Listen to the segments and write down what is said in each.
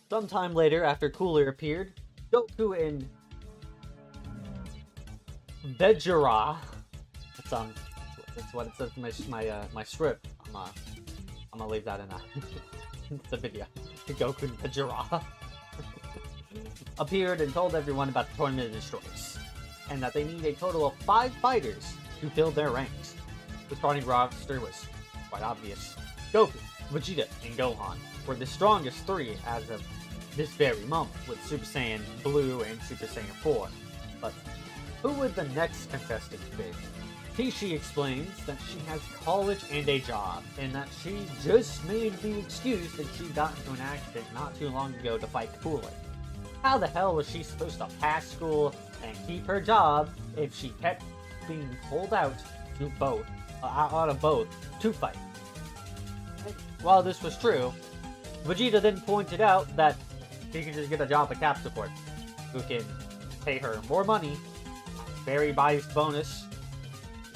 Sometime later, after Cooler appeared, Goku and Vegeta. That's what it says in my script. I'm gonna leave that in the video. Goku and Vegeta appeared and told everyone about the Tournament of Destroyers, and that they need a total of 5 fighters to fill their ranks. The starting roster was quite obvious. Goku, Vegeta, and Gohan were the strongest 3 as of this very moment, with Super Saiyan Blue and Super Saiyan 4. But who would the next contestant be? Tishi explains that she has college and a job, and that she just made the excuse that she got into an accident not too long ago to fight Cooler. How the hell was she supposed to pass school and keep her job if she kept being pulled out of both to fight? And while this was true, Vegeta then pointed out that she can just get a job at Cap Support, who can pay her more money, very biased bonus,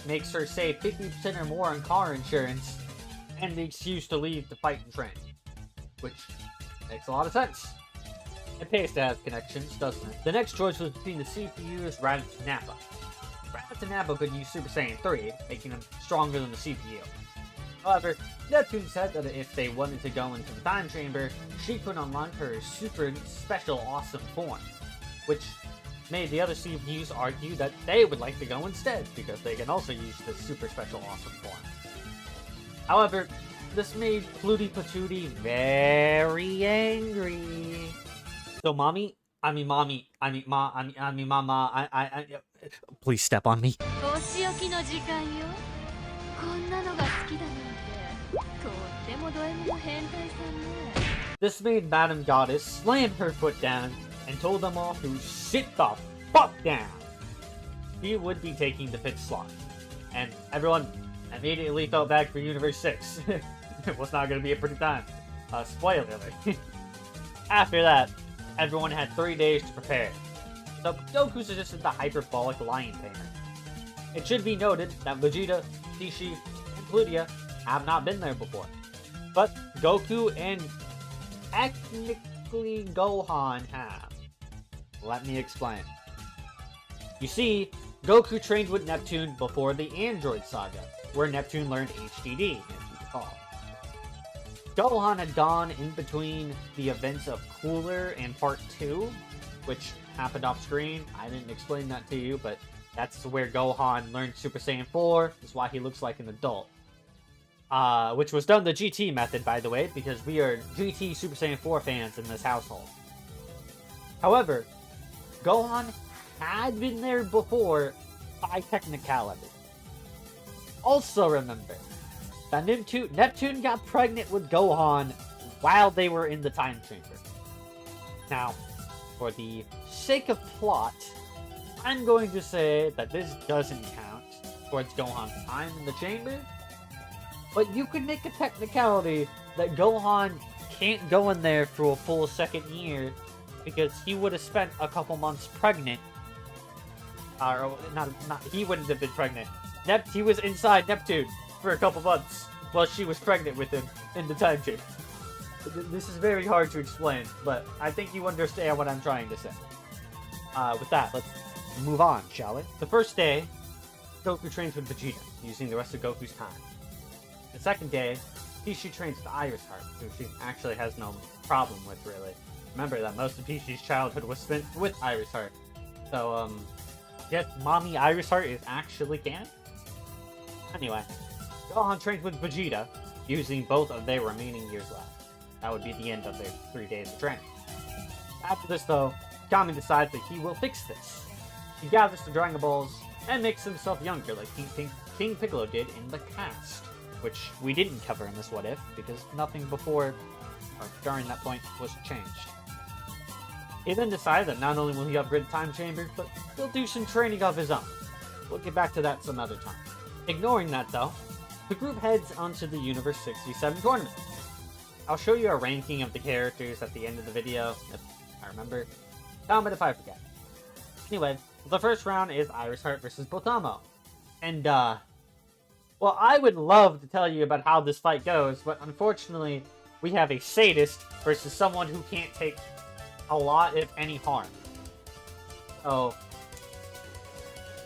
makes her save 50% or more on car insurance, and the excuse to leave to fight and train. Which makes a lot of sense. It pays to have connections, doesn't it? The next choice was between the CPU's Raditz and Nappa. Raditz and Nappa could use Super Saiyan 3, making them stronger than the CPU. However, Neptune said that if they wanted to go into the time chamber, she could unlock her super special awesome form, which made the other CPUs argue that they would like to go instead, because they can also use the super special awesome form. However, this made Pluty Patootie very angry. So please step on me. This made Madame Goddess slam her foot down and told them all to sit the fuck down. She would be taking the 5th slot. And everyone immediately felt bad for Universe 6. It was not going to be a pretty time. Spoiler alert. After that, everyone had 3 days to prepare. So Goku suggested the hyperbolic lion tamer. It should be noted that Vegeta, Tishi, and Plutia have not been there before. But Goku and technically Gohan have. Let me explain. You see, Goku trained with Neptune before the Android Saga, where Neptune learned HDD, if you recall. Gohan had gone in between the events of Cooler and Part 2, which happened off screen. I didn't explain that to you, but that's where Gohan learned Super Saiyan 4. That's why he looks like an adult. Which was done the GT method, by the way, because we are GT Super Saiyan 4 fans in this household. However, Gohan had been there before by technicality. Also remember that Neptune got pregnant with Gohan while they were in the time chamber. Now, for the sake of plot, I'm going to say that this doesn't count towards Gohan's time in the chamber, but you could make a technicality that Gohan can't go in there for a full 2nd year because he would have spent a couple months pregnant. He wouldn't have been pregnant. He was inside Neptune for a couple months while she was pregnant with him in the time chamber. This is very hard to explain, but I think you understand what I'm trying to say. With that, let's move on, shall we? The first day, Goku trains with Vegeta, using the rest of Goku's time. The second day, Pishi trains with Iris Heart, who she actually has no problem with, really. Remember that most of Pishi's childhood was spent with Iris Heart. So, yes, Mommy Iris Heart is actually canon. Anyway, Gohan trains with Vegeta, using both of their remaining years left. That would be the end of their 3 days of training. After this, though, Kami decides that he will fix this. He gathers the Dragon Balls and makes himself younger like King Piccolo did in the cast, which we didn't cover in this What If, because nothing before or during that point was changed. He then decided that not only will he upgrade the time chamber, but he'll do some training of his own. We'll get back to that some other time. Ignoring that, though, the group heads onto the Universe 67 tournament. I'll show you a ranking of the characters at the end of the video, if I remember. Comment if I forget. Anyway, the first round is Iris Heart versus Botamo. And, well, I would love to tell you about how this fight goes, but unfortunately, we have a sadist versus someone who can't take a lot, if any, harm. So,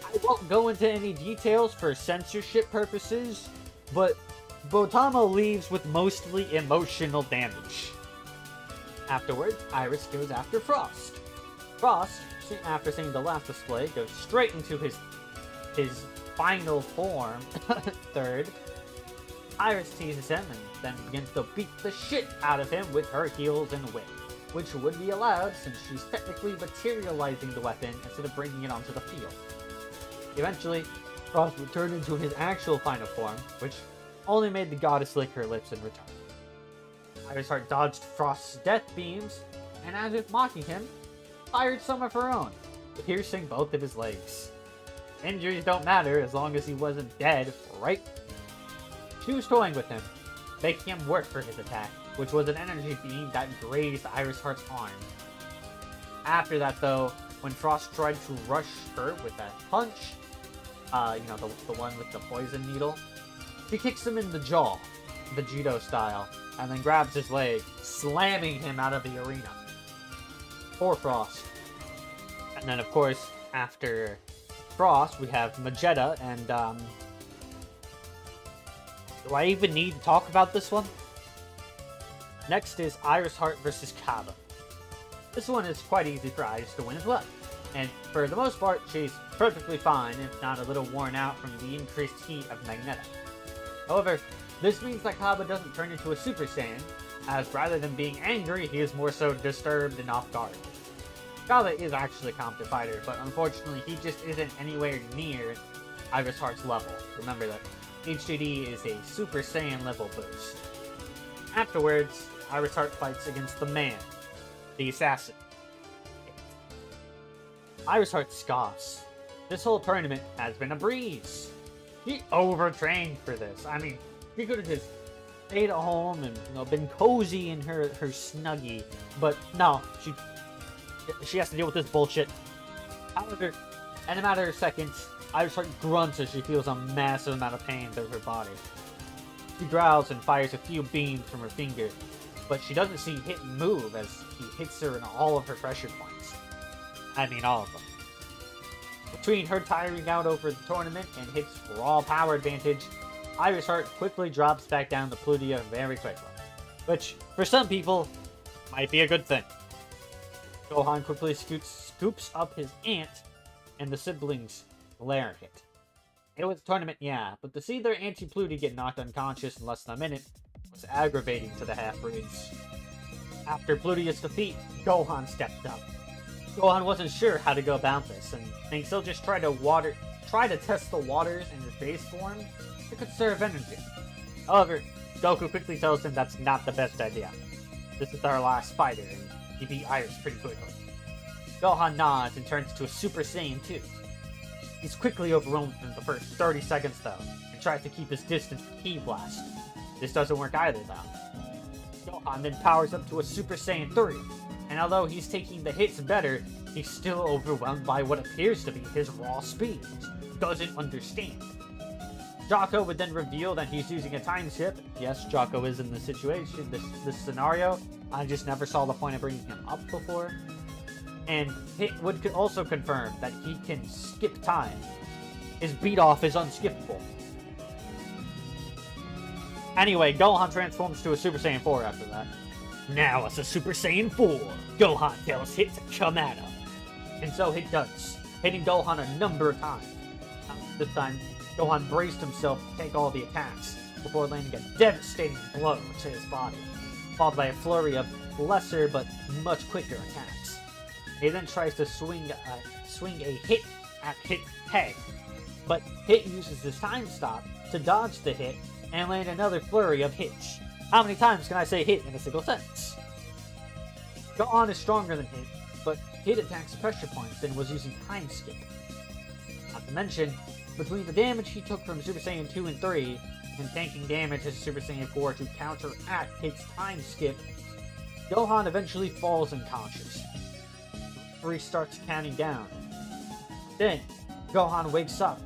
I won't go into any details for censorship purposes, but Botama leaves with mostly emotional damage. Afterwards, Iris goes after Frost. Frost, after seeing the last display, goes straight into his final form, third. Iris teases him and then begins to beat the shit out of him with her heels and whip, which would be allowed since she's technically materializing the weapon instead of bringing it onto the field. Eventually, Frost would turn into his actual final form, which only made the goddess lick her lips in return. Irisheart dodged Frost's death beams, and as if mocking him, fired some of her own, piercing both of his legs. Injuries don't matter as long as he wasn't dead, right? She was toying with him, making him work for his attack, which was an energy beam that grazed Irisheart's arm. After that, though, when Frost tried to rush her with that punch, the one with the poison needle, she kicks him in the jaw, the judo style, and then grabs his leg, slamming him out of the arena. Poor Frost. And then, of course, after Frost, we have Magetta, and, do I even need to talk about this one? Next is Irisheart versus Kaba. This one is quite easy for Iris to win as well, and for the most part, she's perfectly fine, if not a little worn out from the increased heat of Magneto. However, this means that Kaba doesn't turn into a Super Saiyan, as rather than being angry, he is more so disturbed and off guard. Kaba is actually a competent fighter, but unfortunately he just isn't anywhere near Irisheart's level. Remember that HDD is a Super Saiyan level boost. Afterwards, Irisheart fights against the man, the assassin. Irisheart scoffs. This whole tournament has been a breeze. She overtrained for this. I mean, she could have just stayed at home and been cozy in her snuggie, but no, she has to deal with this bullshit. However, in a matter of seconds, Irisheart grunts as she feels a massive amount of pain through her body. She growls and fires a few beams from her finger, but she doesn't see Hit move as he hits her in all of her pressure points. I mean, all of them. Between her tiring out over the tournament and Hit's raw power advantage, Irisheart quickly drops back down to Plutia very quickly, which, for some people, might be a good thing. Gohan quickly scoops up his aunt, and the siblings glare at Hit. It was a tournament, yeah, but to see their Auntie Plutie get knocked unconscious in less than a minute was aggravating to the half-breeds. After Plutia's defeat, Gohan stepped up. Gohan wasn't sure how to go about this, and thinks he'll just try to test the waters in his base form to conserve energy. However, Goku quickly tells him that's not the best idea. This is our last fighter, and he beat Iris pretty quickly. Gohan nods and turns to a Super Saiyan 2. He's quickly overwhelmed in the first 30 seconds though, and tries to keep his distance with Ki Blast. This doesn't work either though. Gohan then powers up to a Super Saiyan 3, and although he's taking the hits better, he's still overwhelmed by what appears to be his raw speed. Doesn't understand. Jocko would then reveal that he's using a time skip. Yes, Jocko is in this situation, this scenario. I just never saw the point of bringing him up before. And Hit would also confirm that he can skip time. His beat off is unskippable. Anyway, Gohan transforms to a Super Saiyan 4 after that. Now as a Super Saiyan 4, Gohan tells Hit to come at him. And so Hit does, hitting Gohan a number of times. This time, Gohan braced himself to take all the attacks, before landing a devastating blow to his body, followed by a flurry of lesser but much quicker attacks. He then tries to swing a hit at Hit's head, but Hit uses his time stop to dodge the hit and land another flurry of hits. How many times can I say hit in a single sentence? Gohan is stronger than Hit, but Hit attacks pressure points and was using time skip. Not to mention, between the damage he took from Super Saiyan 2 and 3, and tanking damage as Super Saiyan 4 to counteract Hit's time skip, Gohan eventually falls unconscious. The referee starts counting down. Then, Gohan wakes up,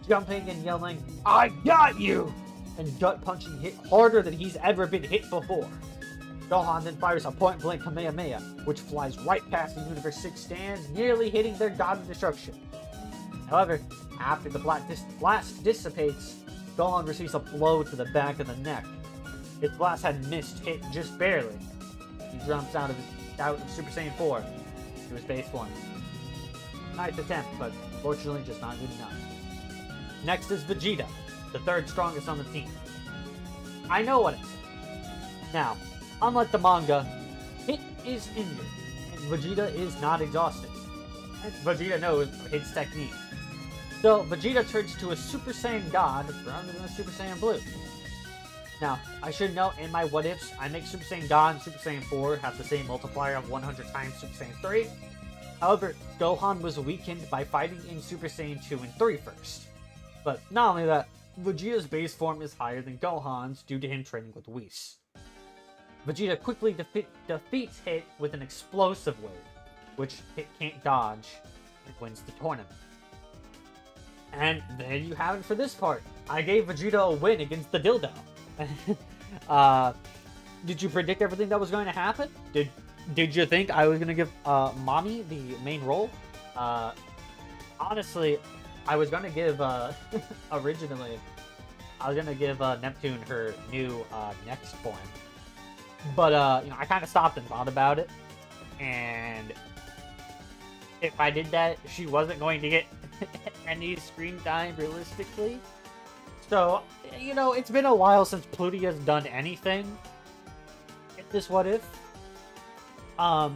jumping and yelling, "I got you!" and gut punching Hit harder than he's ever been hit before. Gohan then fires a point-blank Kamehameha, which flies right past the Universe 6 stands, nearly hitting their God of Destruction. However, after the blast dissipates, Gohan receives a blow to the back of the neck. His blast had missed hit just barely. He jumps out of Super Saiyan 4 to his base form. Nice attempt, but fortunately just not good enough. Next is Vegeta, the third strongest on the team. I know what it is. Now, unlike the manga, Hit is injured, and Vegeta is not exhausted. And Vegeta knows Hit's technique. So, Vegeta turns to a Super Saiyan God rather than a Super Saiyan Blue. Now, I should note in my what ifs, I make Super Saiyan God and Super Saiyan 4 have the same multiplier of 100 times Super Saiyan 3. However, Gohan was weakened by fighting in Super Saiyan 2 and 3 first. But not only that, Vegeta's base form is higher than Gohan's due to him training with Whis. Vegeta quickly defeats Hit with an explosive wave, which Hit can't dodge, and wins the tournament. And there you have it for this part. I gave Vegeta a win against the dildo. Did you predict everything that was going to happen? Did you think I was going to give Mommy the main role? Honestly, I was going to give originally I was going to give Neptune her new next form. But I kind of stopped and thought about it, and if I did that, she wasn't going to get any screen time realistically. So, it's been a while since Plutio's done anything in this what if. So,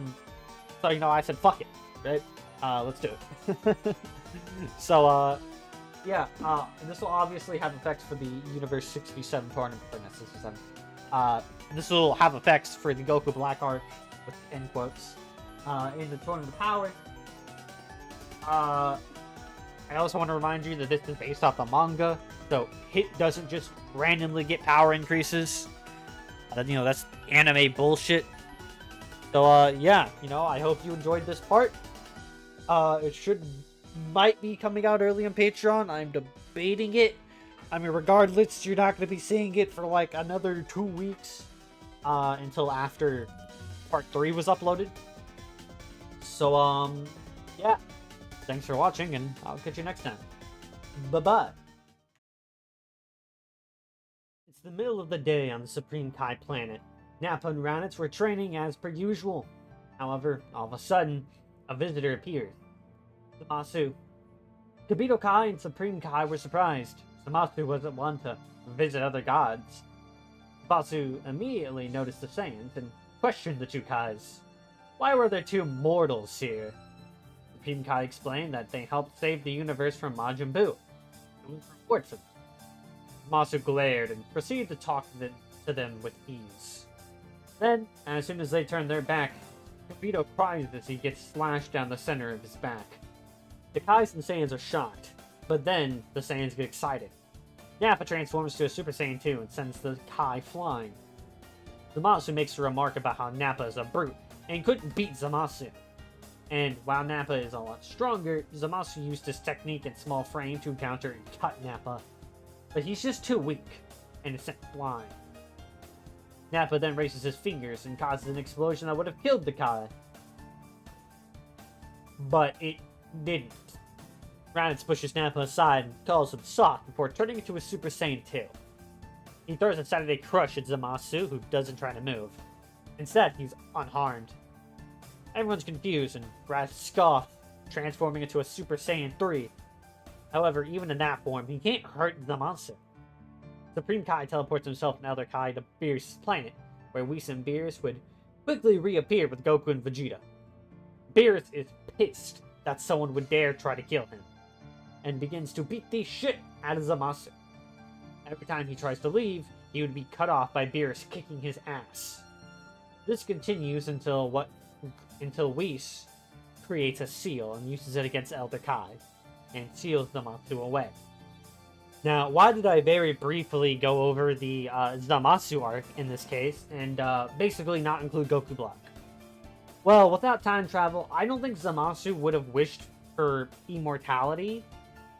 I said, fuck it, right? Let's do it. So, yeah, this will obviously have effects for the Universe 67 tournament for next season. This will have effects for the Goku Black Arc, with end quotes, in the Tournament of Power. I also want to remind you that this is based off the manga, so Hit doesn't just randomly get power increases. That's anime bullshit. So, yeah, I hope you enjoyed this part. It might be coming out early on Patreon. I'm debating it. I mean, regardless, you're not going to be seeing it for like another 2 weeks until after part 3 was uploaded. So, yeah. Thanks for watching, and I'll catch you next time. Bye-bye. It's the middle of the day on the Supreme Kai planet. Nappa and Raditz were training as per usual. However, all of a sudden, a visitor appeared. Zamasu. Kibito Kai and Supreme Kai were surprised. Zamasu wasn't one to visit other gods. Zamasu immediately noticed the Saiyans and questioned the two Kais. Why were there two mortals here? Supreme Kai explained that they helped save the universe from Majin Buu. It was reward for them. Zamasu glared and proceeded to talk to them with ease. Then, as soon as they turned their back, Kibito cries as he gets slashed down the center of his back. The Kais and Saiyans are shocked, but then the Saiyans get excited. Nappa transforms to a Super Saiyan 2 and sends the Kai flying. Zamasu makes a remark about how Nappa is a brute and couldn't beat Zamasu. And while Nappa is a lot stronger, Zamasu used his technique and small frame to counter and cut Nappa. But he's just too weak, and is sent flying. Nappa then raises his fingers and causes an explosion that would have killed the Kai. But it didn't. Raditz pushes Nappa aside and calls him soft before turning into a Super Saiyan 2. He throws a Saturday Crush at Zamasu, who doesn't try to move. Instead, he's unharmed. Everyone's confused, and Raditz scoffs, transforming into a Super Saiyan 3. However, even in that form, he can't hurt Zamasu. Supreme Kai teleports himself and other Kai to Beerus' planet, where Whis and Beerus would quickly reappear with Goku and Vegeta. Beerus is pissed that someone would dare try to kill him, and begins to beat the shit out of Zamasu. Every time he tries to leave, he would be cut off by Beerus kicking his ass. This continues until Whis creates a seal and uses it against Elder Kai, and seals Zamasu away. Now, why did I very briefly go over the Zamasu arc in this case, and basically not include Goku Black? Well, without time travel, I don't think Zamasu would have wished for immortality,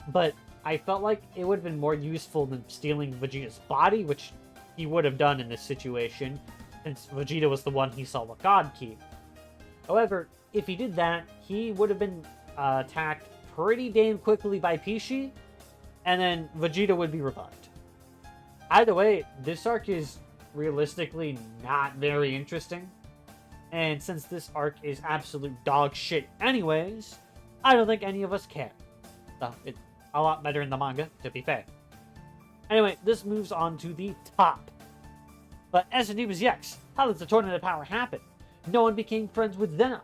but I felt like it would have been more useful than stealing Vegeta's body, which he would have done in this situation, since Vegeta was the one he saw a God Key. However, if he did that, he would have been attacked pretty damn quickly by Pishi, and then Vegeta would be revived. Either way, this arc is realistically not very interesting, and since this arc is absolute dog shit anyways, I don't think any of us care. So, it's a lot better in the manga, to be fair. Anyway, this moves on to the top. But SMDBZX, how does the Tournament of Power happen? No one became friends with Zeno.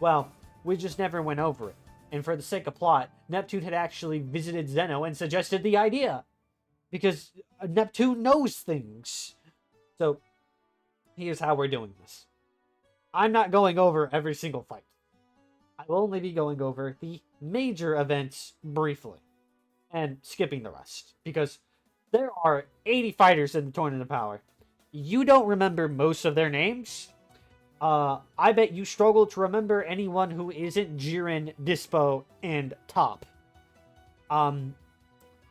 Well, we just never went over it. And for the sake of plot, Neptune had actually visited Zeno and suggested the idea. Because Neptune knows things. So, here's how we're doing this. I'm not going over every single fight. I will only be going over the major events briefly. And skipping the rest. Because there are 80 fighters in the Tournament of Power. You don't remember most of their names. I bet you struggle to remember anyone who isn't Jiren, Dispo, and Top.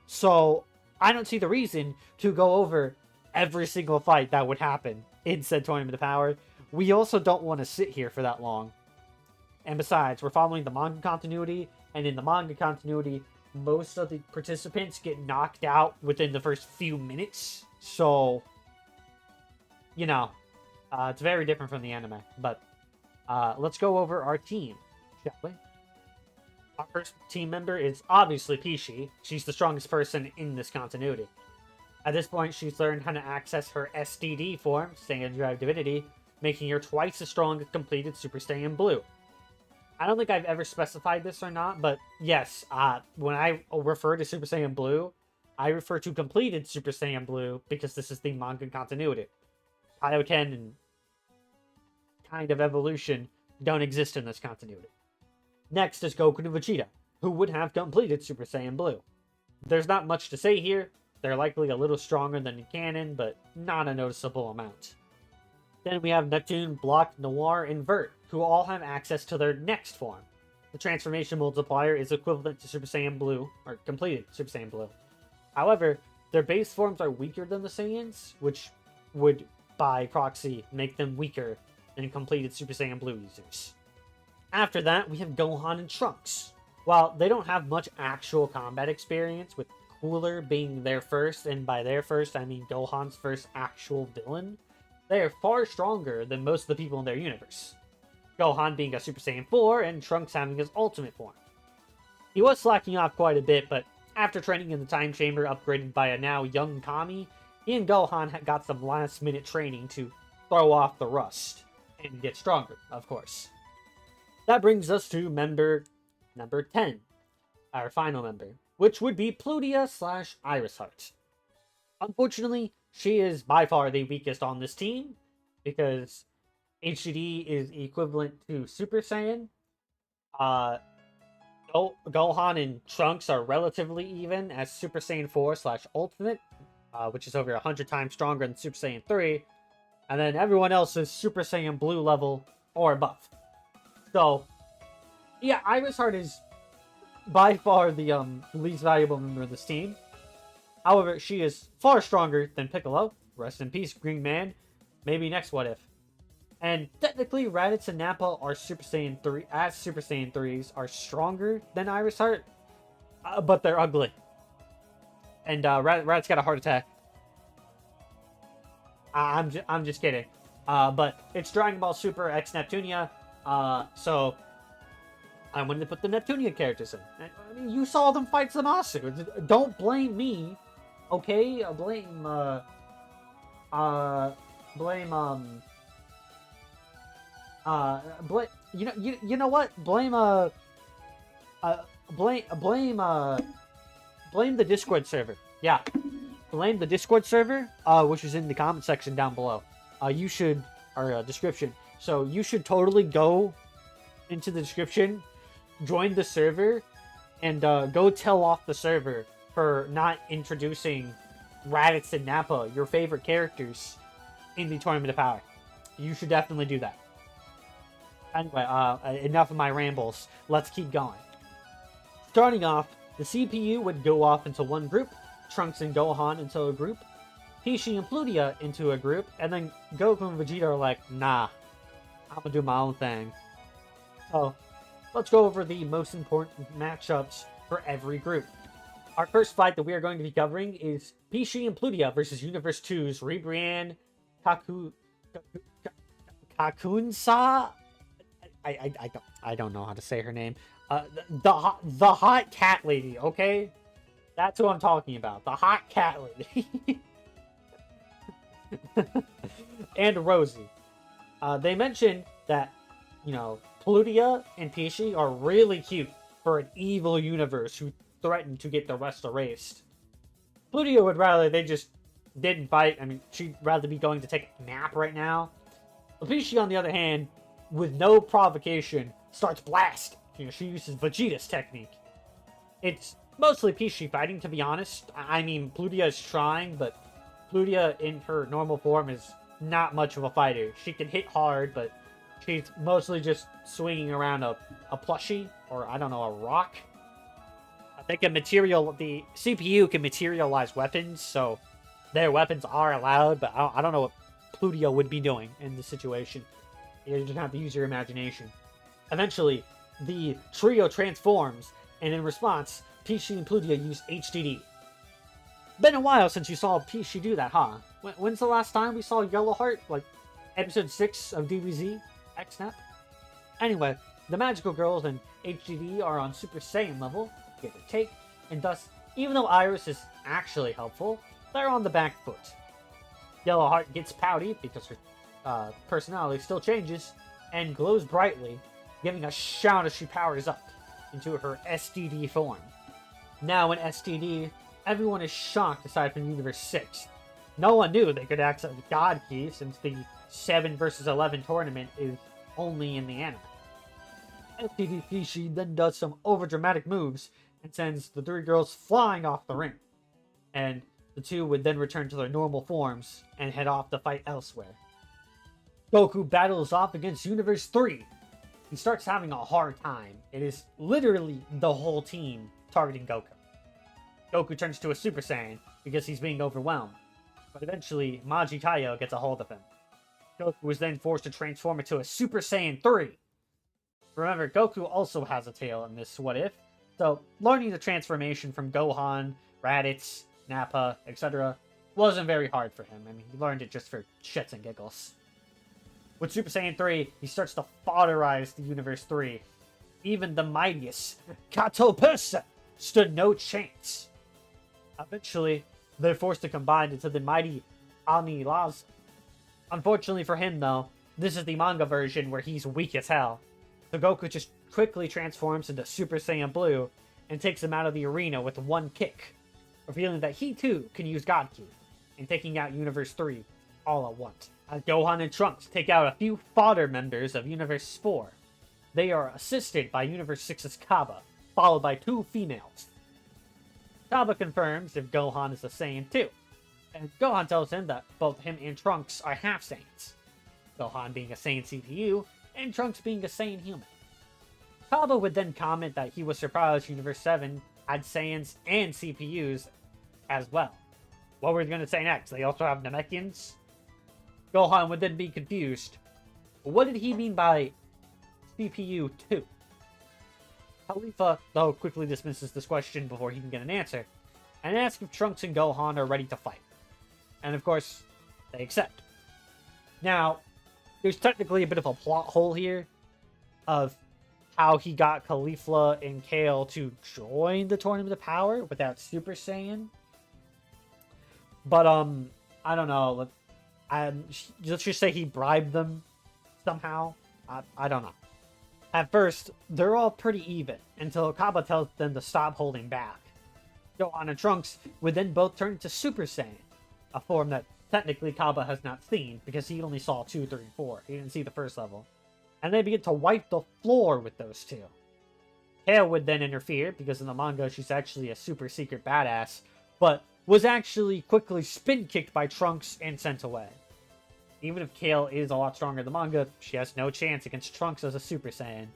So I don't see the reason to go over every single fight that would happen in said Tournament of Power. We also don't want to sit here for that long. And besides, we're following the manga continuity, and in the manga continuity, most of the participants get knocked out within the first few minutes. So, you know, it's very different from the anime. But let's go over our team, shall we? Our first team member is obviously Pishi. She's the strongest person in this continuity. At this point, she's learned how to access her SDD form, Saiyan Drive Divinity, making her twice as strong as completed Super Saiyan Blue. I don't think I've ever specified this or not, but yes, when I refer to Super Saiyan Blue, I refer to completed Super Saiyan Blue because this is the manga continuity. Kaioken and kind of evolution don't exist in this continuity. Next is Goku and Vegeta, who would have completed Super Saiyan Blue. There's not much to say here. They're likely a little stronger than in canon, but not a noticeable amount. Then we have Neptune, Block, Noir, and Vert, who all have access to their next form. The transformation multiplier is equivalent to Super Saiyan Blue, or completed Super Saiyan Blue. However, their base forms are weaker than the Saiyans, which would, by proxy, make them weaker than completed Super Saiyan Blue users. After that, we have Gohan and Trunks. While they don't have much actual combat experience, with Cooler being their first, and by their first, I mean Gohan's first actual villain, they are far stronger than most of the people in their universe. Gohan being a Super Saiyan 4, and Trunks having his ultimate form. He was slacking off quite a bit, but after training in the Time Chamber upgraded by a now young Kami, he and Gohan had got some last minute training to throw off the rust, and get stronger, of course. That brings us to member number 10, our final member, which would be Plutia/Iris Heart. Unfortunately, she is by far the weakest on this team, because HDD is equivalent to Super Saiyan. Gohan and Trunks are relatively even as Super Saiyan 4/Ultimate, which is over 100 times stronger than Super Saiyan 3. And then everyone else is Super Saiyan Blue level or above. So, yeah, Iris Heart is by far the least valuable member of this team. However, she is far stronger than Piccolo. Rest in peace, Green Man. Maybe next What If. And technically, Raditz and Nappa are Super Saiyan 3, as Super Saiyan 3s, are stronger than Iris Heart, but they're ugly. And Raditz got a heart attack. I'm just kidding. But it's Dragon Ball Super X Neptunia, so I wanted to put the Neptunia characters in. I mean, you saw them fight Zamasu. Don't blame me, okay? Blame you know what? Blame the Discord server. Yeah. Blame the Discord server, which is in the comment section down below. You should, or description. So you should totally go into the description, join the server, and go tell off the server for not introducing Raditz and Nappa, your favorite characters, in the Tournament of Power. You should definitely do that. Anyway, enough of my rambles. Let's keep going. Starting off, the CPU would go off into one group, Trunks and Gohan into a group, Pishi and Plutia into a group, and then Goku and Vegeta are like, nah, I'm gonna do my own thing. So, let's go over the most important matchups for every group. Our first fight that we are going to be covering is Pishi and Plutia versus Universe 2's Ribrianne Kakunsa. I don't know how to say her name. The hot cat lady, okay? That's who I'm talking about. The hot cat lady. And Rosie. They mentioned that, you know, Plutia and Pishi are really cute for an evil universe who threatened to get the rest erased. Plutia would rather they just didn't fight. I mean, she'd rather be going to take a nap right now. But Pishi, on the other hand, with no provocation, starts blasting. You know, she uses Vegeta's technique. It's mostly Pishi fighting, to be honest. I mean, Plutia is trying, but Plutia in her normal form is not much of a fighter. She can hit hard, but she's mostly just swinging around a plushie, or I don't know, a rock. They can the CPU can materialize weapons, so their weapons are allowed, but I don't know what Plutia would be doing in this situation. You just have to use your imagination. Eventually, the trio transforms, and in response, Pishi and Plutia use HDD. Been a while since you saw Pishi do that, huh? When's the last time we saw Yellowheart? Like, episode 6 of DBZX? Anyway, the magical girls and HDD are on Super Saiyan level, give or take, and thus, even though Iris is actually helpful, they're on the back foot. Yellowheart gets pouty because her personality still changes and glows brightly, giving a shout as she powers up into her SDD form. Now in SDD, everyone is shocked aside from Universe 6. No one knew they could access God Key since the 7 vs 11 tournament is only in the anime. SDD Pishi then does some overdramatic moves and sends the three girls flying off the ring. And the two would then return to their normal forms and head off to fight elsewhere. Goku battles off against Universe 3. He starts having a hard time. It is literally the whole team targeting Goku. Goku turns to a Super Saiyan because he's being overwhelmed. But eventually, Majitayo gets a hold of him. Goku was then forced to transform into a Super Saiyan 3. Remember, Goku also has a tail in this What If, so learning the transformation from Gohan, Raditz, Nappa, etc. wasn't very hard for him. I mean, he learned it just for shits and giggles. With Super Saiyan 3, he starts to foderize the Universe 3. Even the mightiest Kato Persa stood no chance. Eventually, they're forced to combine into the mighty Ani Laz. Unfortunately for him, though, this is the manga version where he's weak as hell. So Goku just quickly transforms into Super Saiyan Blue and takes him out of the arena with one kick, revealing that he too can use God Ki, and taking out Universe 3 all at once. As Gohan and Trunks take out a few fodder members of Universe 4, they are assisted by Universe 6's Kaba, followed by two females. Kaba confirms if Gohan is a Saiyan too, and Gohan tells him that both him and Trunks are half Saiyans, Gohan being a Saiyan CPU, and Trunks being a Saiyan human. Kaba would then comment that he was surprised Universe 7 had Saiyans and CPUs as well. What were they going to say next? They also have Namekians? Gohan would then be confused. What did he mean by CPU 2? Khalifa, though, quickly dismisses this question before he can get an answer, and asks if Trunks and Gohan are ready to fight. And of course, they accept. Now, there's technically a bit of a plot hole here of how he got Caulifla and Kale to join the Tournament of Power without Super Saiyan. But, I don't know. Let's just say he bribed them somehow. I don't know. At first, they're all pretty even, until Kaba tells them to stop holding back. Gohan and Trunks would then both turn into Super Saiyan, a form that technically Kaba has not seen, because he only saw 2, 3, 4. He didn't see the first level. And they begin to wipe the floor with those two. Kale would then interfere, because in the manga she's actually a super secret badass, but was actually quickly spin-kicked by Trunks and sent away. Even if Kale is a lot stronger in the manga, she has no chance against Trunks as a Super Saiyan.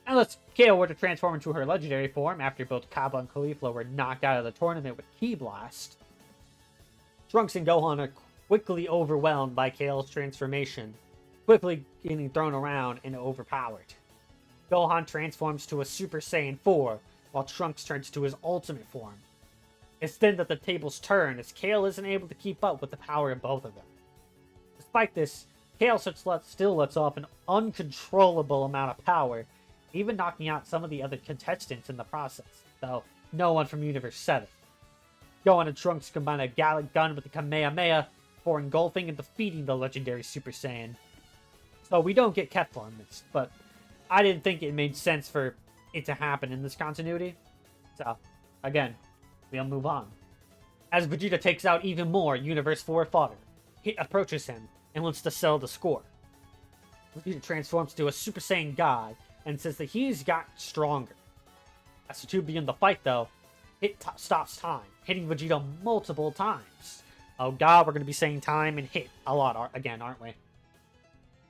Unless Kale were to transform into her legendary form after both Kaba and Caulifla were knocked out of the tournament with Ki Blast. Trunks and Gohan are quickly overwhelmed by Kale's transformation, quickly getting thrown around and overpowered. Gohan transforms to a Super Saiyan 4, while Trunks turns to his ultimate form. It's then that the tables turn, as Kale isn't able to keep up with the power of both of them. Despite this, Kale still lets off an uncontrollable amount of power, even knocking out some of the other contestants in the process, though no one from Universe 7. Gohan and Trunks combine a Gallic Gun with the Kamehameha for engulfing and defeating the legendary Super Saiyan. So we don't get Kefla in this, but I didn't think it made sense for it to happen in this continuity. So, again, we'll move on. As Vegeta takes out even more Universe 4 fodder, Hit approaches him and wants to settle the score. Vegeta transforms to a Super Saiyan God and says that he's got stronger. As the two begin the fight, though, Hit stops time, hitting Vegeta multiple times. Oh god, we're going to be saying time and Hit a lot again, aren't we?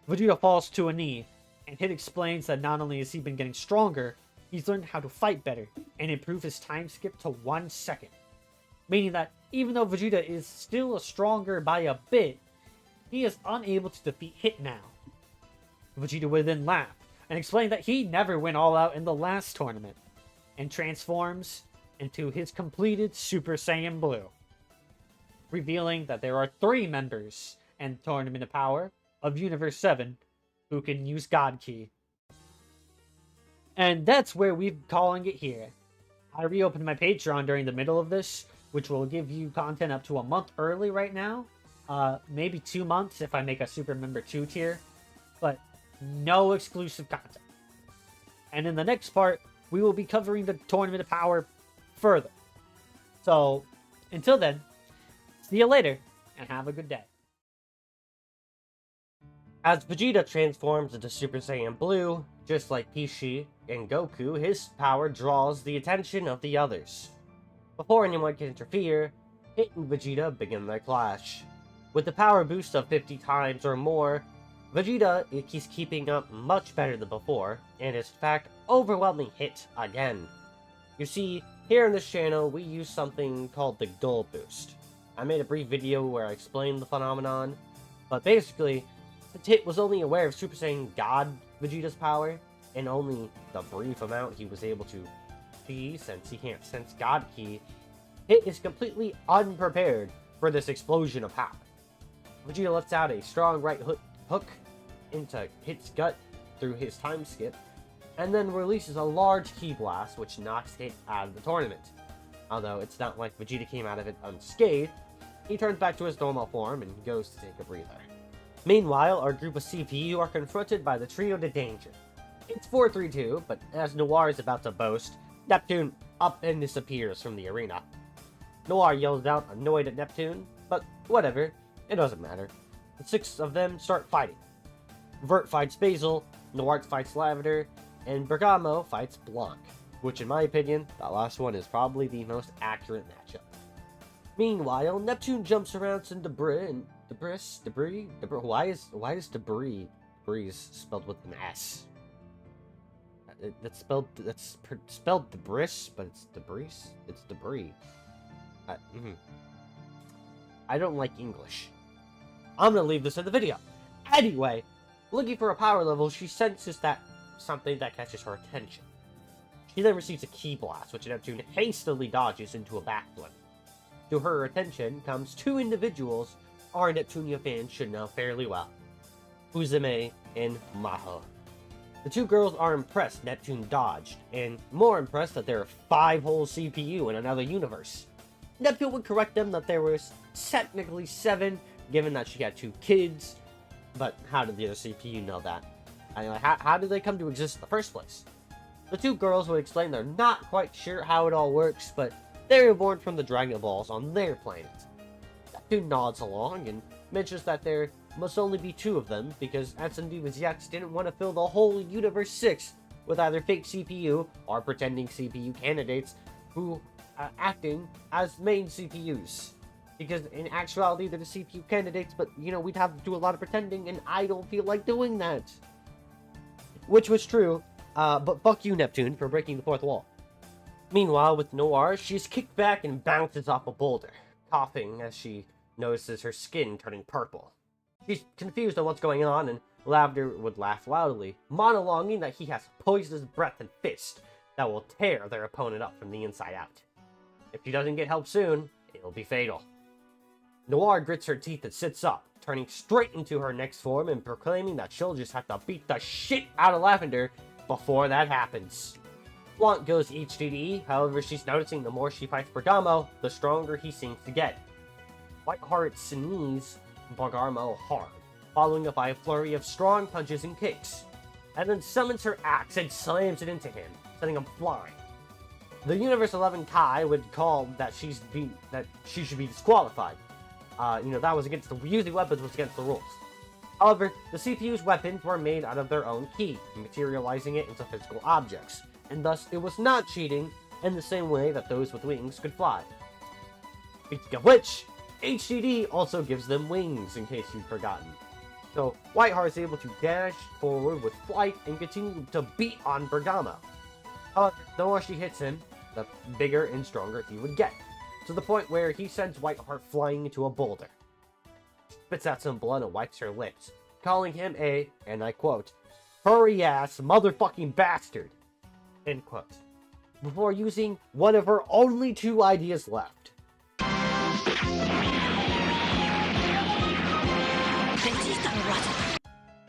Vegeta falls to a knee, and Hit explains that not only has he been getting stronger, he's learned how to fight better and improve his time skip to 1 second. Meaning that even though Vegeta is still stronger by a bit, he is unable to defeat Hit now. Vegeta would then laugh and explain that he never went all out in the last tournament, and transforms into his completed Super Saiyan Blue, revealing that there are 3 members in Tournament of Power of Universe 7 who can use God Ki. And that's where we're calling it here. I reopened my Patreon during the middle of this, which will give you content up to a month early right now. Maybe 2 months if I make a Super Member 2 tier, but no exclusive content. And in the next part, we will be covering the Tournament of Power further. So, until then, see you later, and have a good day. As Vegeta transforms into Super Saiyan Blue, just like Pishi and Goku, his power draws the attention of the others. Before anyone can interfere, Hit and Vegeta begin their clash. With the power boost of 50 times or more, Vegeta is keeping up much better than before, and is in fact overwhelming Hit again. You see, here in this channel, we use something called the Goal Boost. I made a brief video where I explained the phenomenon, but basically, since Hit was only aware of Super Saiyan God Vegeta's power, and only the brief amount he was able to see since he can't sense God Ki, Hit is completely unprepared for this explosion of power. Vegeta lets out a strong right hook into Hit's gut through his time skip, and then releases a large Ki blast which knocks Hit out of the tournament. Although it's not like Vegeta came out of it unscathed, he turns back to his normal form and goes to take a breather. Meanwhile, our group of CPU are confronted by the Trio de Danger. It's 4-3-2, but as Noir is about to boast, Neptune up and disappears from the arena. Noir yells out, annoyed at Neptune, but whatever, it doesn't matter. The 6 of them start fighting. Vert fights Basil, Noir fights Lavender, and Bergamo fights Blanc, which in my opinion, that last one is probably the most accurate matchup. Meanwhile, Neptune jumps around some debris, why is debris spelled with an S? That's spelled debris, but it's debris? It's debris. I don't like English. I'm gonna leave this in the video. Anyway, looking for a power level, she senses that something that catches her attention. She then receives a Ki blast, which Neptune hastily dodges into a backflip. To her attention comes 2 individuals our Neptunia fans should know fairly well, Uzume and Maho. The 2 girls are impressed Neptune dodged, and more impressed that there are 5 whole CPU in another universe. Neptune would correct them that there was technically 7, given that she had 2 kids, but how did the other CPU know that? How did they come to exist in the first place? The 2 girls would explain they're not quite sure how it all works, but they were born from the Dragon Balls on their planet. Neptune nods along and mentions that there must only be 2 of them because SMDBZX didn't want to fill the whole Universe 6 with either fake CPU or pretending CPU candidates who are acting as main CPUs. Because in actuality, they're the CPU candidates, but we'd have to do a lot of pretending, and I don't feel like doing that. Which was true, but fuck you, Neptune, for breaking the 4th wall. Meanwhile, with Noir, she's kicked back and bounces off a boulder, coughing as she notices her skin turning purple. She's confused on what's going on, and Lavender would laugh loudly, monologuing that he has poisonous breath and fist that will tear their opponent up from the inside out. If she doesn't get help soon, it'll be fatal. Noir grits her teeth and sits up, turning straight into her next form and proclaiming that she'll just have to beat the shit out of Lavender before that happens. Blanc goes HDD, however she's noticing the more she fights Bergamo, the stronger he seems to get. Whiteheart sneezes Bergamo hard, following up by a flurry of strong punches and kicks, and then summons her axe and slams it into him, sending him flying. The Universe 11 Kai would call that she should be disqualified. That was using weapons was against the rules. However, the CPU's weapons were made out of their own ki, materializing it into physical objects, and thus it was not cheating in the same way that those with wings could fly. Speaking of which, HDD also gives them wings, in case you've forgotten. So, Whiteheart is able to dash forward with flight and continue to beat on Bergamo. However, the more she hits him, the bigger and stronger he would get, to the point where he sends Whiteheart flying into a boulder. She spits out some blood and wipes her lips, calling him a, and I quote, furry-ass motherfucking bastard, end quote, before using one of her only 2 ideas left.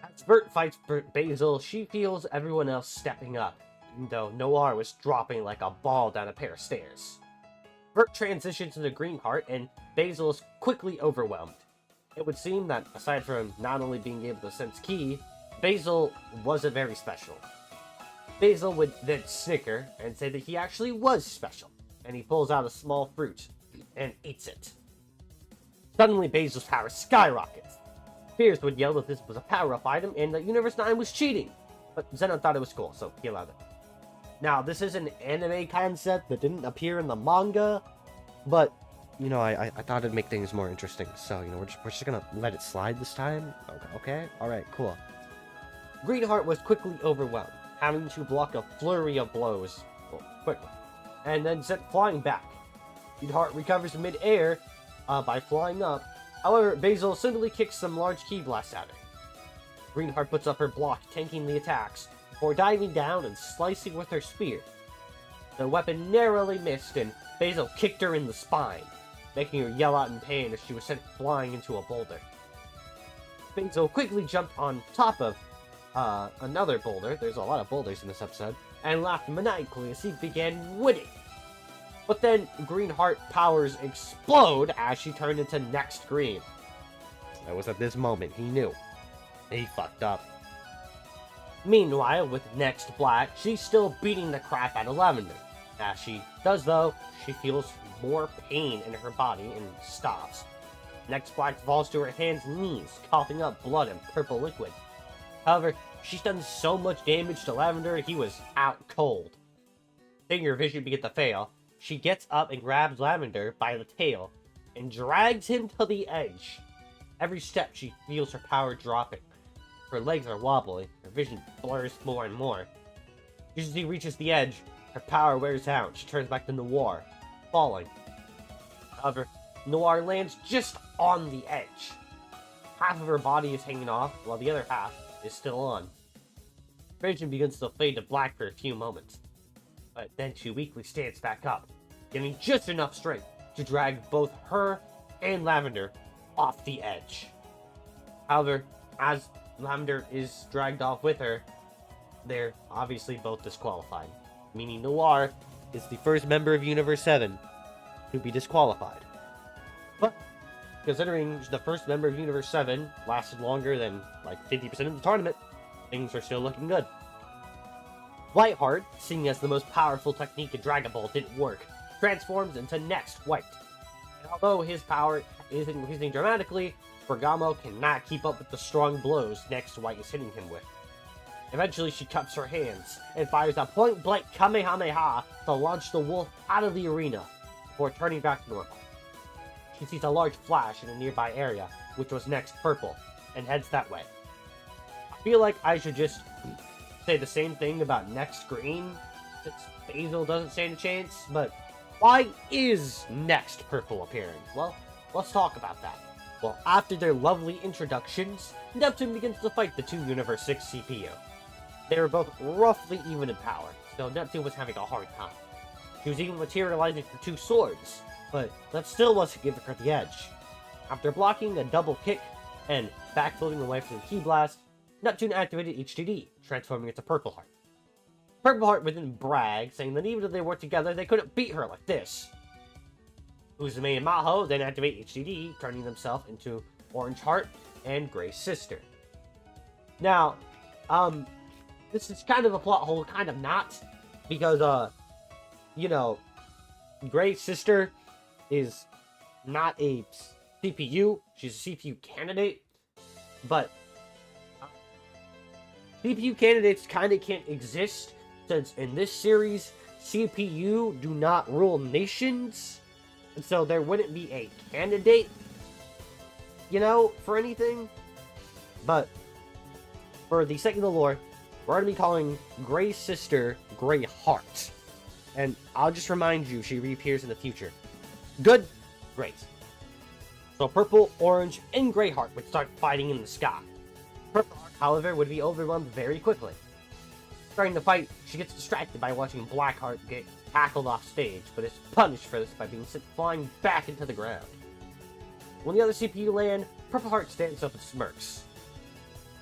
As Vert fights Basil, she feels everyone else stepping up, even though Noir was dropping like a ball down a pair of stairs. Vert transitions into Greenheart, and Basil is quickly overwhelmed. It would seem that, aside from not only being able to sense ki, Basil wasn't very special. Basil would then snicker and say that he actually was special, and he pulls out a small fruit and eats it. Suddenly, Basil's power skyrockets. Pierce would yell that this was a power-up item and that Universe 9 was cheating, but Zenon thought it was cool, so he allowed it. Now, this is an anime concept that didn't appear in the manga, but, I thought it'd make things more interesting, so, we're just gonna let it slide this time? Okay? Alright, cool. Greenheart was quickly overwhelmed, having to block a flurry of blows, quickly, and then sent flying back. Greenheart recovers mid-air by flying up. However, Basil suddenly kicks some large ki blasts at her. Greenheart puts up her block, tanking the attacks, before diving down and slicing with her spear. The weapon narrowly missed, and Basil kicked her in the spine, making her yell out in pain as she was sent flying into a boulder. Basil quickly jumped on top of another boulder, there's a lot of boulders in this episode, and laughed maniacally as he began winning. But then, Greenheart powers explode as she turned into Next Green. It was at this moment he knew. He fucked up. Meanwhile, with Next Black, she's still beating the crap out of Lavender. As she does though, she feels more pain in her body and stops. Next Black falls to her hands and knees, coughing up blood and purple liquid. However, she's done so much damage to Lavender, he was out cold. Seeing her vision begin to fail, she gets up and grabs Lavender by the tail and drags him to the edge. Every step she feels her power dropping. Her legs are wobbly, her vision blurs more and more. Just as he reaches the edge, her power wears out. She turns back to Noir, falling. However, Noir lands just on the edge. Half of her body is hanging off, while the other half is still on. Vision begins to fade to black for a few moments, but then she weakly stands back up, getting just enough strength to drag both her and Lavender off the edge. However, as Lavender is dragged off with her, they're obviously both disqualified, meaning Noir is the first member of Universe 7 to be disqualified. But, considering the first member of Universe 7 lasted longer than like 50% of the tournament, things are still looking good. Whiteheart, seeing as the most powerful technique in Dragon Ball didn't work, transforms into Next White. And although his power is increasing dramatically, Bergamo cannot keep up with the strong blows Next White is hitting him with. Eventually, she cups her hands and fires a point-blank Kamehameha to launch the wolf out of the arena, before turning back to normal. She sees a large flash in a nearby area, which was Next Purple, and heads that way. I feel like I should just say the same thing about Next Green, since Basil doesn't stand a chance, but why is Next Purple appearing? Well, let's talk about that. Well, after their lovely introductions, Neptune begins to fight the two Universe 6 CPU. They were both roughly even in power, so Neptune was having a hard time. She was even materializing for two swords, but that still wasn't giving her the edge. After blocking a double kick and backflipping away from the Ki Blast, Neptune activated HDD, transforming into Purple Heart. Purple Heart would then brag, saying that even if they worked together, they couldn't beat her like this. Uzume and Maho then activate HDD, turning themselves into Orange Heart and Gray Sister. Now, this is kind of a plot hole, kind of not, because, Gray Sister is not a CPU, she's a CPU candidate, but CPU candidates kind of can't exist, since in this series, CPU do not rule nations, and so there wouldn't be a candidate, for anything. But for the sake of the lore, we're going to be calling Gray Sister Gray Heart. And I'll just remind you, she reappears in the future. Good? Great. So Purple, Orange, and Gray Heart would start fighting in the sky. Purple Heart, however, would be overwhelmed very quickly. Starting the fight, she gets distracted by watching Black Heart get tackled off stage, but is punished for this by being sent flying back into the ground. When the other CPU land, Purple Heart stands up and smirks.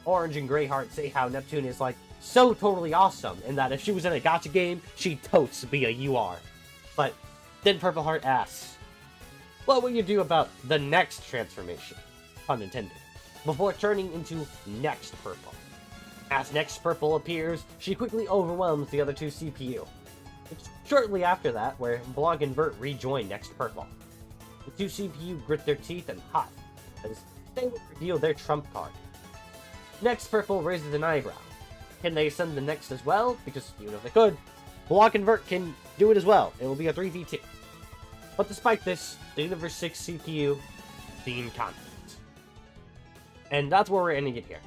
Orange and Gray Heart say how Neptune is so totally awesome, and that if she was in a gacha game, she'd totes be a UR. But then Purple Heart asks, what will you do about the next transformation? Pun intended. Before turning into Next Purple. As Next Purple appears, she quickly overwhelms the other two CPU. It's shortly after that where Blanc and Vert rejoin Next Purple. The two CPU grit their teeth and huff, as they would reveal their trump card. Next Purple raises an eyebrow. Can they send the next as well? Because even if they could, Blanc and Vert can do it as well. It will be a 3v2. But despite this, the Universe 6 CPU seemed confident. And that's where we're ending it here.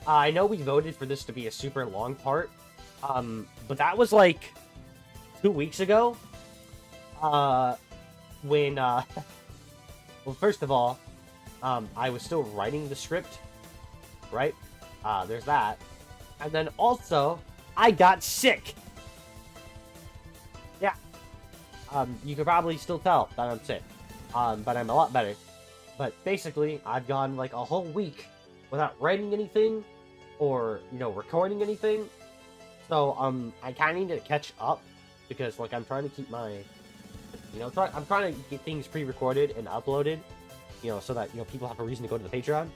I know we voted for this to be a super long part, but that was 2 weeks ago. When, well, first of all, I was still writing the script, right? There's that. And then also, I got sick. Yeah. You could probably still tell that I'm sick. But I'm a lot better. But basically, I've gone a whole week without writing anything or, recording anything. So, I kind of need to catch up because, I'm trying to keep my, I'm trying to get things pre-recorded and uploaded, so that, people have a reason to go to the Patreon,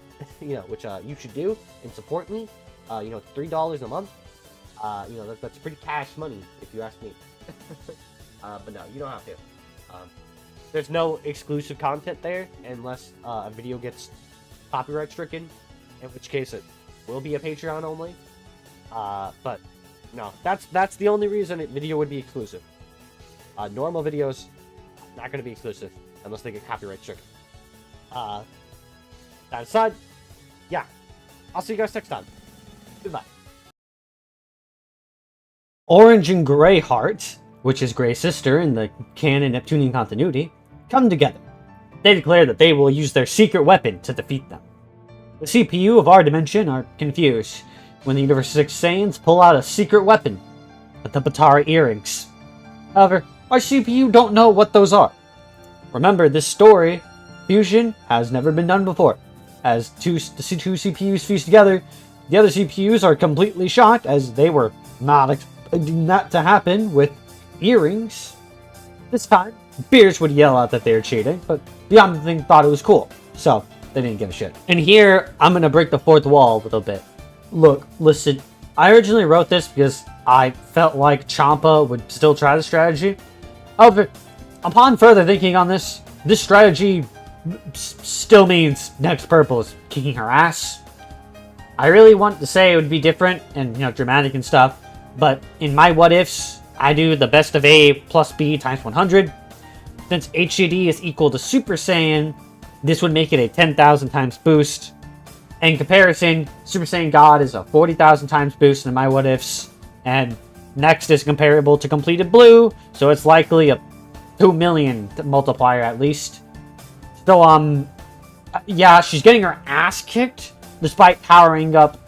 which, you should do and support me. $3 a month. That's pretty cash money, if you ask me. But no, you don't have to. There's no exclusive content there unless a video gets copyright stricken, in which case it will be a Patreon only. But no, that's the only reason a video would be exclusive. Normal videos not going to be exclusive unless they get copyright stricken. That aside, yeah, I'll see you guys next time. Goodbye. Orange and Gray Heart, which is Gray Sister in the canon Neptunian continuity, come together. They declare that they will use their secret weapon to defeat them. The CPU of our dimension are confused when the Universe 6 Saiyans pull out a secret weapon, the Batara earrings. However, our CPU don't know what those are. Remember, this story, fusion, has never been done before. As the two CPUs fuse together, the other CPUs are completely shocked as they were not expecting that to happen with earrings. This time, Beers would yell out that they were cheating, but the other thing thought it was cool, so they didn't give a shit. And here, I'm gonna break the fourth wall a little bit. Look, listen, I originally wrote this because I felt like Champa would still try the strategy. However, upon further thinking on this strategy still means Next Purple is kicking her ass. I really want to say it would be different and, dramatic and stuff, but in my what-ifs, I do the best of A plus B times 100. Since HDD is equal to Super Saiyan, this would make it a 10,000 times boost. In comparison, Super Saiyan God is a 40,000 times boost in my what-ifs, and Next is comparable to Completed Blue, so it's likely a 2 million multiplier at least. So, yeah, she's getting her ass kicked, despite powering up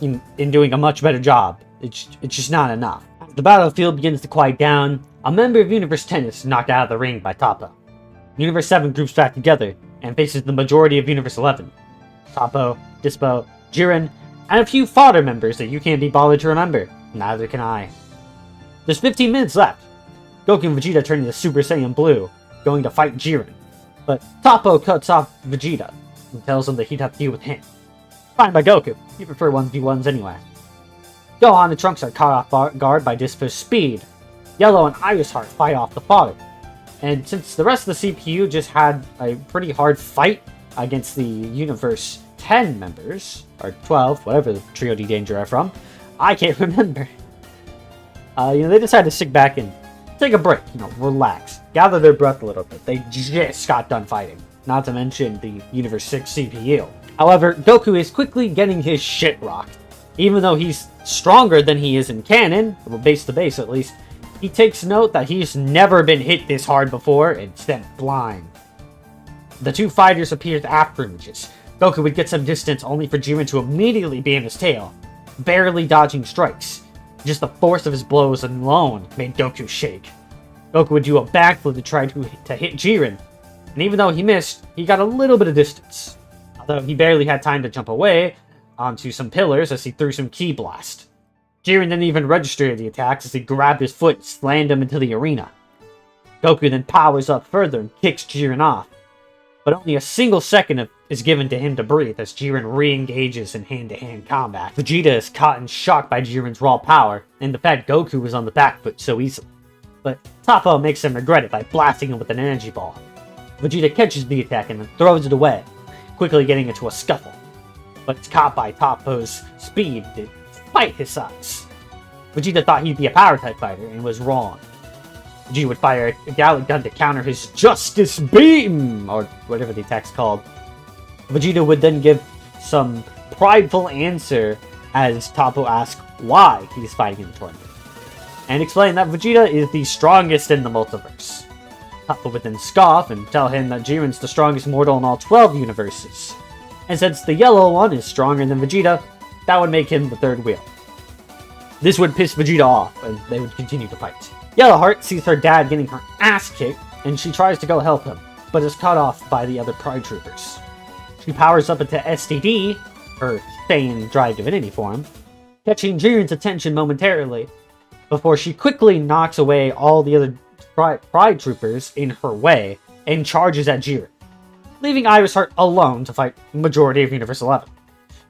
and doing a much better job. It's just not enough. As the battlefield begins to quiet down, a member of Universe 10 is knocked out of the ring by Toppo. Universe 7 groups back together and faces the majority of Universe 11. Toppo, Dispo, Jiren, and a few fodder members that you can't be bothered to remember. Neither can I. There's 15 minutes left. Goku and Vegeta turn into Super Saiyan Blue, going to fight Jiren. But Toppo cuts off Vegeta and tells him that he'd have to deal with him. Fine by Goku, he prefer 1v1s anyway. Gohan and Trunks are caught off guard by Dispo's speed. Yellow and Iris Heart fight off the fodder. And since the rest of the CPU just had a pretty hard fight against the Universe 10 members, or 12, whatever the Trio D Danger are from, I can't remember. They decided to sit back and take a break, relax, gather their breath a little bit. They just got done fighting, not to mention the Universe 6 CPU. However, Goku is quickly getting his shit rocked. Even though he's stronger than he is in canon, base to base at least, he takes note that he's never been hit this hard before and sent flying. The two fighters appeared after images. Goku would get some distance only for Jiren to immediately be in his tail, barely dodging strikes. Just the force of his blows alone made Goku shake. Goku would do a backflip to try to hit Jiren, and even though he missed, he got a little bit of distance. Although he barely had time to jump away onto some pillars as he threw some ki blast. Jiren didn't even register the attacks as he grabbed his foot and slammed him into the arena. Goku then powers up further and kicks Jiren off, but only a single second is given to him to breathe as Jiren re-engages in hand-to-hand combat. Vegeta is caught in shock by Jiren's raw power, and the fact Goku was on the back foot so easily. But Toppo makes him regret it by blasting him with an energy ball. Vegeta catches the attack and then throws it away, quickly getting into a scuffle. But it's caught by Toppo's speed despite his size. Vegeta thought he'd be a power-type fighter and was wrong. Vegeta would fire a Gallic gun to counter his Justice Beam, or whatever the attack's called. Vegeta would then give some prideful answer as Toppo asks why he's fighting in the tournament, and explain that Vegeta is the strongest in the multiverse. Toppo would then scoff and tell him that Jiren's the strongest mortal in all 12 universes, and since the yellow one is stronger than Vegeta, that would make him the third wheel. This would piss Vegeta off, and they would continue to fight. Yellowheart sees her dad getting her ass kicked, and she tries to go help him, but is cut off by the other Pride Troopers. She powers up into STD, her Saiyan Drive Divinity form, catching Jiren's attention momentarily, before she quickly knocks away all the other Pride Troopers in her way, and charges at Jiren, leaving Iris Heart alone to fight the majority of Universe 11.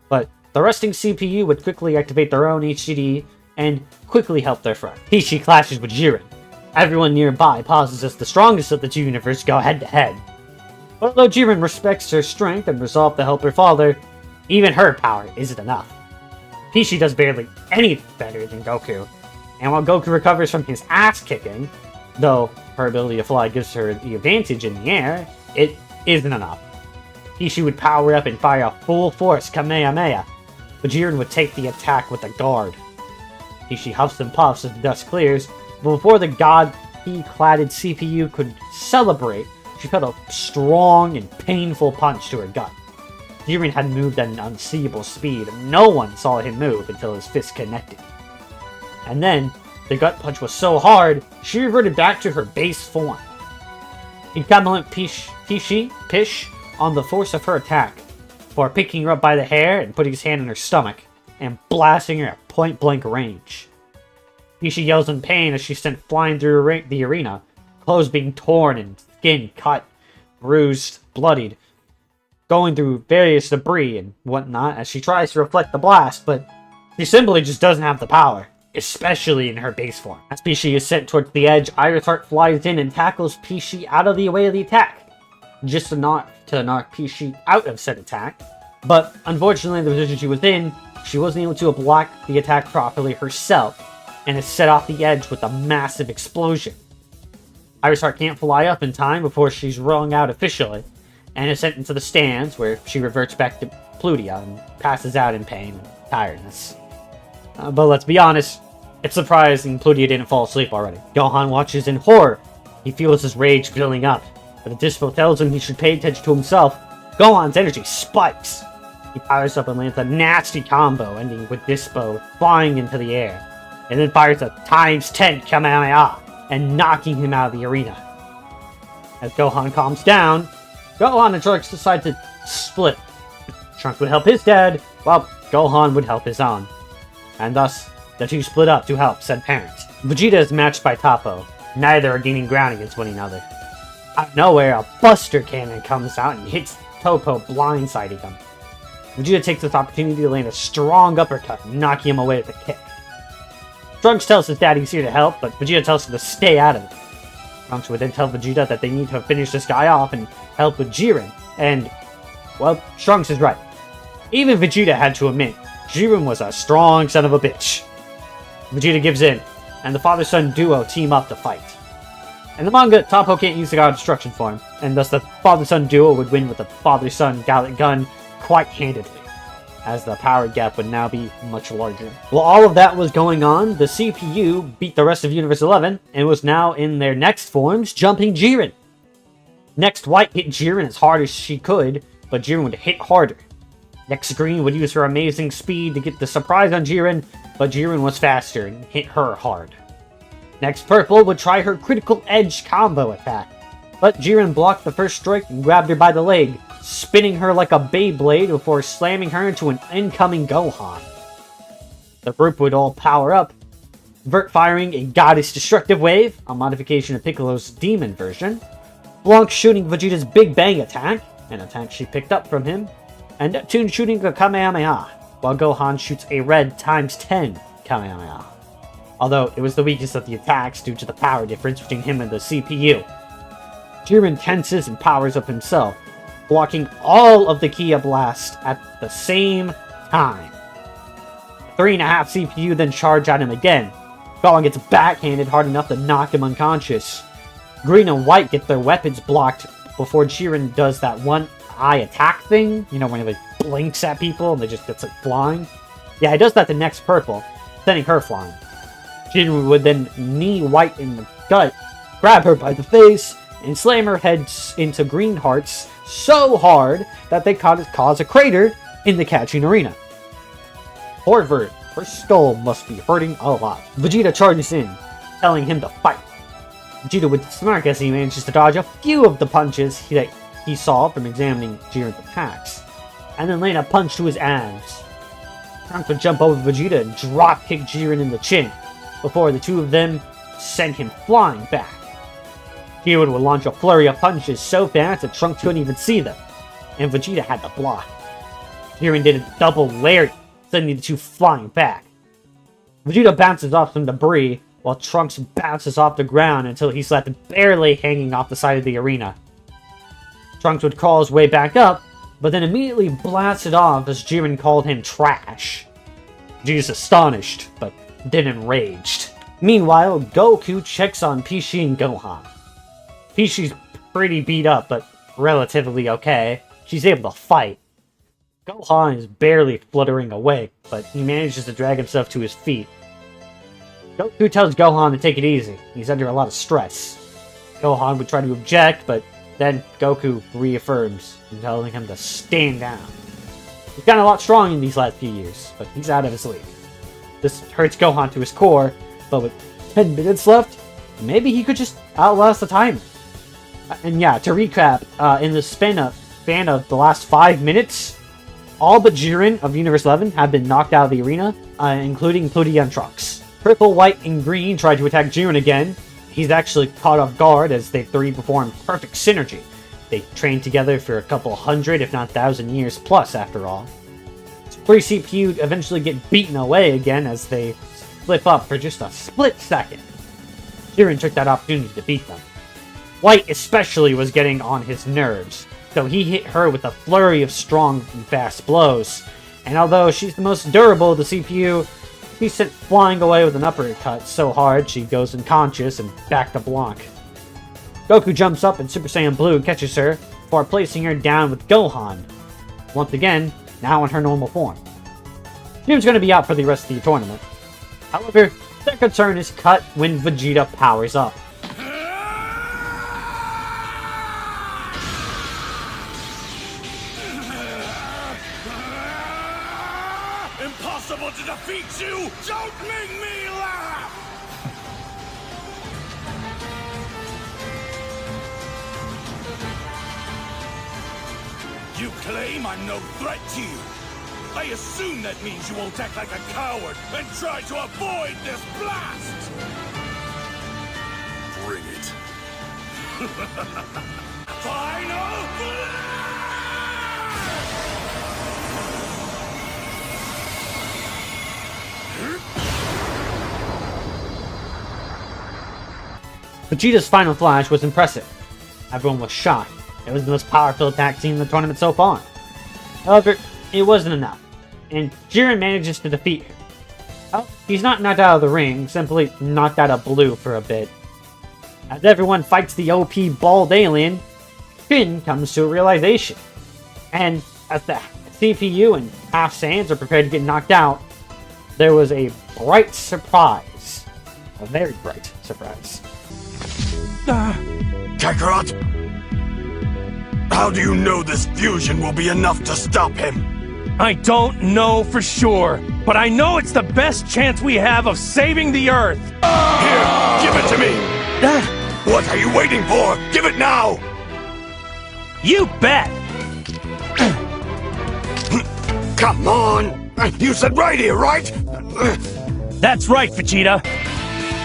But the resting CPU would quickly activate their own HDD, and quickly help their friend. Pishi clashes with Jiren. Everyone nearby pauses as the strongest of the two universes go head-to-head. Although Jiren respects her strength and resolve to help her father, even her power isn't enough. Pishi does barely anything better than Goku, and while Goku recovers from his ass-kicking, though her ability to fly gives her the advantage in the air, it isn't enough. Pishi would power up and fire a full-force Kamehameha, but Jiren would take the attack with a guard. Pishi huffs and puffs as the dust clears, but before the god-he-cladded CPU could celebrate, she felt a strong and painful punch to her gut. Jiren had moved at an unseeable speed, and no one saw him move until his fist connected. And then, the gut punch was so hard, she reverted back to her base form. He compliment Pish on the force of her attack, before picking her up by the hair and putting his hand in her stomach, and blasting her at point-blank range. Pishi yells in pain as she's sent flying through the arena, clothes being torn and skin cut, bruised, bloodied, going through various debris and whatnot as she tries to reflect the blast, but she simply just doesn't have the power, especially in her base form. As Pishi is sent towards the edge, Iris Heart flies in and tackles Pishi out of the way of the attack, just to knock Pishi out of said attack. But unfortunately, the position she was in, she wasn't able to block the attack properly herself, and is set off the edge with a massive explosion. Iris Heart can't fly up in time before she's rung out officially, and is sent into the stands where she reverts back to Plutia and passes out in pain and tiredness. But let's be honest, it's surprising Plutia didn't fall asleep already. Gohan watches in horror. He feels his rage building up, but the Dispo tells him he should pay attention to himself. Gohan's energy spikes. He powers up and lands a nasty combo, ending with Dispo flying into the air, and then fires a ×10 Kamehameha and knocking him out of the arena. As Gohan calms down, Gohan and Trunks decide to split. Trunks would help his dad, while Gohan would help his own. And thus, the two split up to help said parent. Vegeta is matched by Toppo. Neither are gaining ground against one another. Out of nowhere, a Buster Cannon comes out and hits Toppo, blindsiding him. Vegeta takes this opportunity to land a strong uppercut, knocking him away with a kick. Trunks tells his dad he's here to help, but Vegeta tells him to stay out of it. Trunks would then tell Vegeta that they need to finish this guy off and help with Jiren, and, well, Trunks is right. Even Vegeta had to admit, Jiren was a strong son of a bitch. Vegeta gives in, and the father-son duo team up to fight. In the manga, Toppo can't use the God of Destruction form, and thus the father-son duo would win with the father-son Gallic Gun quite handedly, as the power gap would now be much larger. While all of that was going on, the CPU beat the rest of Universe 11, and was now in their next forms, jumping Jiren. Next, White hit Jiren as hard as she could, but Jiren would hit harder. Next, Green would use her amazing speed to get the surprise on Jiren, but Jiren was faster and hit her hard. Next, Purple would try her critical edge combo attack, but Jiren blocked the first strike and grabbed her by the leg, spinning her like a Beyblade before slamming her into an incoming Gohan. The group would all power up, Vert firing a Goddess Destructive Wave, a modification of Piccolo's Demon version, Blanc shooting Vegeta's Big Bang attack, an attack she picked up from him, and Neptune shooting a Kamehameha, while Gohan shoots a red ×10 Kamehameha. Although it was the weakest of the attacks due to the power difference between him and the CPU. Jiren tenses and powers up himself, blocking all of the Kia Blast at the same time. 3.5 CPU then charge at him again. Gohan gets backhanded hard enough to knock him unconscious. Green and White get their weapons blocked before Jiren does that one eye attack thing. You know, when he like blinks at people and they just gets like flying. Yeah, he does that to next Purple, sending her flying. Jiren would then knee White in the gut, grab her by the face, and slam her head into Green Hearts so hard that they cause a crater in the catching arena. Poor Vert, her skull must be hurting a lot. Vegeta charges in, telling him to fight. Vegeta would smirk as he manages to dodge a few of the punches that he saw from examining Jiren's attacks, and then land a punch to his abs. Trunks would jump over Vegeta and drop kick Jiren in the chin, before the two of them sent him flying back. Jiren would launch a flurry of punches so fast that Trunks couldn't even see them, and Vegeta had to block. Jiren did a double lariat, sending the two flying back. Vegeta bounces off some debris, while Trunks bounces off the ground until he's left barely hanging off the side of the arena. Trunks would crawl his way back up, but then immediately blasted off as Jiren called him trash. Vegeta's astonished, but then enraged. Meanwhile, Goku checks on Pishi and Gohan. Pishi's pretty beat up, but relatively okay. She's able to fight. Gohan is barely fluttering awake, but he manages to drag himself to his feet. Goku tells Gohan to take it easy. He's under a lot of stress. Gohan would try to object, but then Goku reaffirms, telling him to stand down. He's gotten a lot stronger in these last few years, but he's out of his league. This hurts Gohan to his core, but with 10 minutes left, maybe he could just outlast the timer. And yeah, to recap, in the span of the last 5 minutes, all but Jiren of Universe 11 have been knocked out of the arena, including Pluty and Trunks. Purple, White, and Green tried to attack Jiren again. He's actually caught off guard as they three perform perfect synergy. They trained together for a couple hundred, if not 1,000 years plus, after all. Free CPU eventually get beaten away again as they flip up for just a split second. Jiren took that opportunity to beat them. White especially was getting on his nerves, so he hit her with a flurry of strong and fast blows, and although she's the most durable of the CPU, she's sent flying away with an uppercut so hard she goes unconscious and back to block. Goku jumps up in Super Saiyan Blue and catches her, before placing her down with Gohan, once again, now in her normal form. Jiren's going to be out for the rest of the tournament. However, their concern is cut when Vegeta powers up. claim I'm no threat to you. I assume that means you won't act like a coward and try to avoid this blast! Bring it. Final blast! Vegeta's final flash was impressive. Everyone was shocked. It was the most powerful attack seen in the tournament so far. However, it wasn't enough, and Jiren manages to defeat him. Oh, he's not knocked out of the ring, simply knocked out of blue for a bit. As everyone fights the OP bald alien, Shin comes to a realization. And as the CPU and half Saiyans are prepared to get knocked out, there was a bright surprise. A very bright surprise. Kakarot! How do you know this fusion will be enough to stop him? I don't know for sure, but I know it's the best chance we have of saving the Earth! Here, give it to me! What are you waiting for? Give it now! You bet! Come on! You said right here, right? That's right, Vegeta!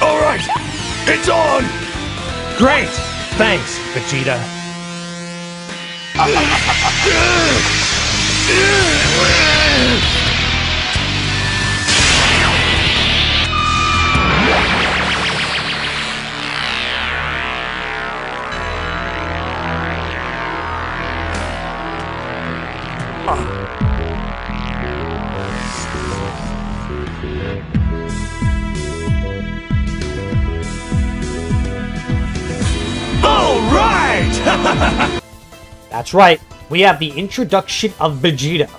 Alright! It's on! Great! Thanks, Vegeta. That's right, we have the introduction of Vegeta.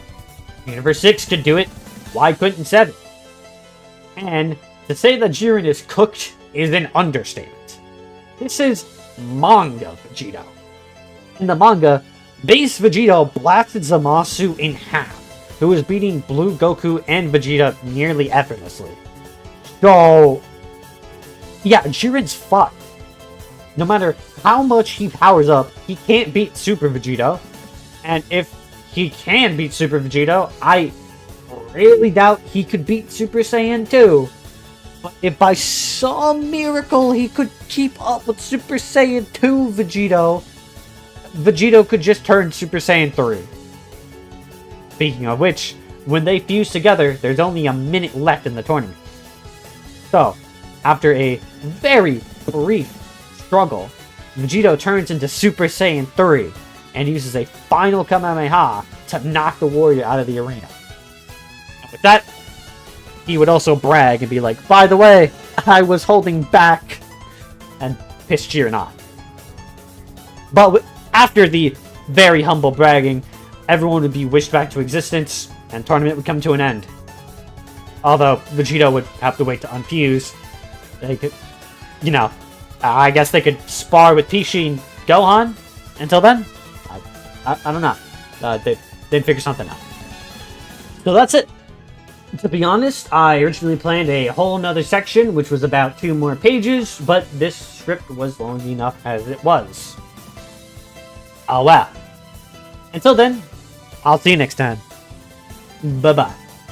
Universe 6 could do it, why couldn't 7? And to say that Jiren is cooked is an understatement. This is manga Vegeta. In the manga, base Vegeta blasted Zamasu in half, who was beating Blue Goku and Vegeta nearly effortlessly. So, yeah, Jiren's fucked. No matter how much he powers up, he can't beat Super Vegeta. And if he can beat Super Vegeta, I really doubt he could beat Super Saiyan 2. But if by some miracle he could keep up with Super Saiyan 2 Vegeta, Vegeta could just turn Super Saiyan 3. Speaking of which, when they fuse together, there's only a minute left in the tournament. So, after a very brief struggle, Vegeta turns into Super Saiyan 3 and uses a final Kamehameha to knock the warrior out of the arena. And with that, he would also brag and be like, by the way, I was holding back, and piss Jiren off. But after the very humble bragging, everyone would be wished back to existence and the tournament would come to an end. Although Vegeta would have to wait to unfuse. They could, you know, I guess they could spar with Pishi and Gohan. Until then, I don't know. They'd figure something out. So that's it. To be honest, I originally planned a whole nother section, which was about 2 more pages, but this script was long enough as it was. Oh well. Until then, I'll see you next time. Bye-bye.